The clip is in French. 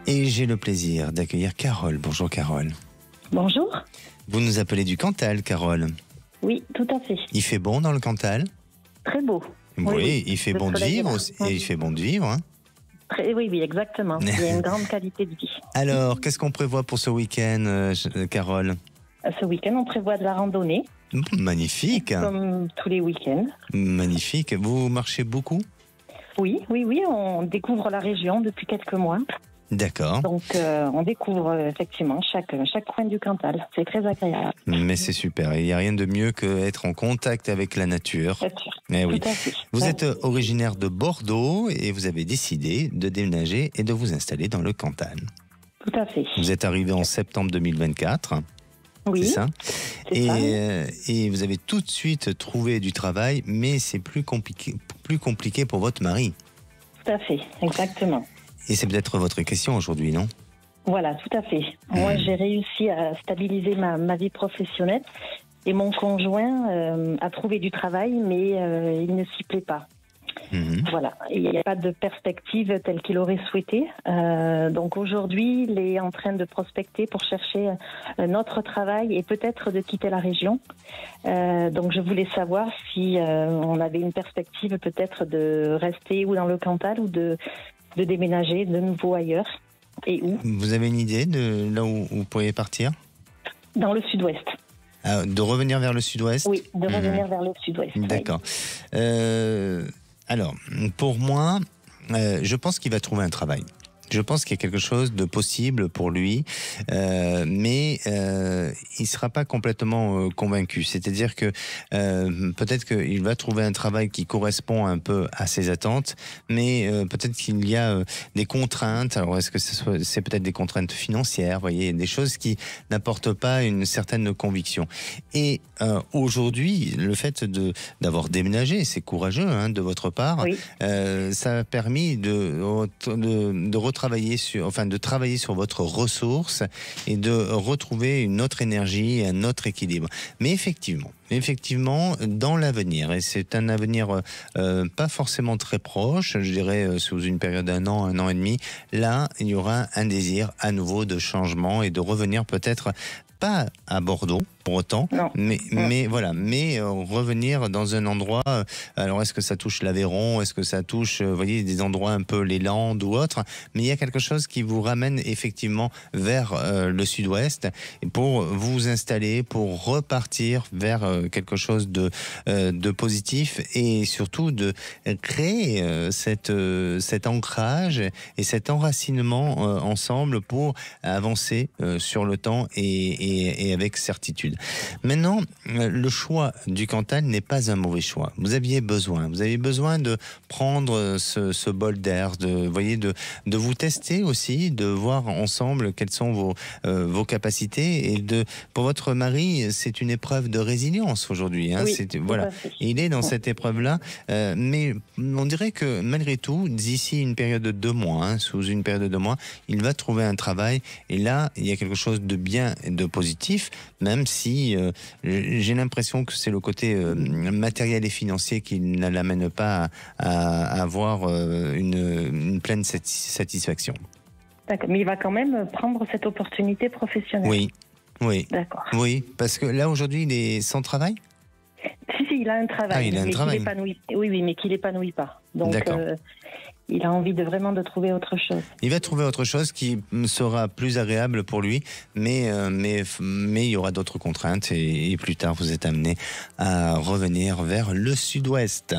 Et j'ai le plaisir d'accueillir Carole. Bonjour Carole. Bonjour. Vous nous appelez du Cantal, Carole. Oui, tout à fait. Il fait bon dans le Cantal? Très beau. Oui, il fait bon de vivre aussi. Et il fait bon de vivre. Hein. Oui, exactement. Il y a une grande qualité de vie. Alors, qu'est-ce qu'on prévoit pour ce week-end, Carole? Ce week-end, on prévoit de la randonnée. Magnifique. Comme tous les week-ends. Magnifique. Vous marchez beaucoup? Oui, on découvre la région depuis quelques mois. D'accord. Donc, on découvre effectivement chaque coin du Cantal. C'est très agréable. Mais c'est super. Il n'y a rien de mieux qu'être en contact avec la nature. C'est sûr. Eh oui. Tout à fait. Vous êtes originaire de Bordeaux et vous avez décidé de déménager et de vous installer dans le Cantal. Tout à fait. Vous êtes arrivé en septembre 2024. Oui. C'est ça. C'est ça. Et vous avez tout de suite trouvé du travail, mais c'est plus compliqué pour votre mari. Tout à fait, exactement. Et c'est peut-être votre question aujourd'hui, non? Voilà, tout à fait. Moi, j'ai réussi à stabiliser ma vie professionnelle et mon conjoint a trouvé du travail, mais il ne s'y plaît pas. Voilà, il n'y a pas de perspective telle qu'il aurait souhaité. Donc aujourd'hui, il est en train de prospecter pour chercher un autre travail et peut-être de quitter la région. Donc je voulais savoir si on avait une perspective peut-être de rester ou dans le Cantal ou de déménager de nouveau ailleurs. Et où? Vous avez une idée de là où vous pourriez partir? Dans le sud-ouest. De revenir vers le sud-ouest? Oui, de revenir vers le sud-ouest. D'accord. Oui. Alors, pour moi, je pense qu'il va trouver un travail. Je pense qu'il y a quelque chose de possible pour lui, mais il ne sera pas complètement convaincu. C'est-à-dire que peut-être qu'il va trouver un travail qui correspond un peu à ses attentes, mais peut-être qu'il y a des contraintes. Alors, est-ce que c'est peut-être des contraintes financières, voyez, des choses qui n'apportent pas une certaine conviction. Et aujourd'hui, le fait d'avoir déménagé, c'est courageux hein, de votre part, Oui. ça a permis de travailler sur votre ressource et de retrouver une autre énergie et un autre équilibre. Mais effectivement, dans l'avenir, et c'est un avenir pas forcément très proche, je dirais sous une période d'un an, un an et demi, là, il y aura un désir à nouveau de changement et de revenir peut-être pas à Bordeaux pour autant, mais revenir dans un endroit. Alors est-ce que ça touche l'Aveyron, est-ce que ça touche, vous voyez, des endroits un peu les Landes ou autres, mais il y a quelque chose qui vous ramène effectivement vers le sud-ouest pour vous installer, pour repartir vers quelque chose de positif et surtout de créer cet ancrage et cet enracinement ensemble pour avancer sur le temps et avec certitude. Maintenant, le choix du Cantal n'est pas un mauvais choix. Vous avez besoin de prendre ce bol d'air, de vous tester aussi, de voir ensemble quelles sont vos capacités. Et pour votre mari, c'est une épreuve de résilience aujourd'hui. Hein. Oui, voilà. Il est dans cette épreuve-là, mais on dirait que malgré tout, d'ici une période de 2 mois, hein, sous une période de 2 mois, il va trouver un travail. Et là, il y a quelque chose de bien et de positif, même si j'ai l'impression que c'est le côté matériel et financier qui ne l'amène pas à avoir une pleine satisfaction. D'accord, mais il va quand même prendre cette opportunité professionnelle. Oui. D'accord. Oui, parce que là aujourd'hui il est sans travail. Si, il a un travail. Il a un travail. Oui, mais qu'il n'épanouit pas. Donc, il a envie vraiment de trouver autre chose. Il va trouver autre chose qui sera plus agréable pour lui, mais il y aura d'autres contraintes et plus tard vous êtes amené à revenir vers le sud-ouest.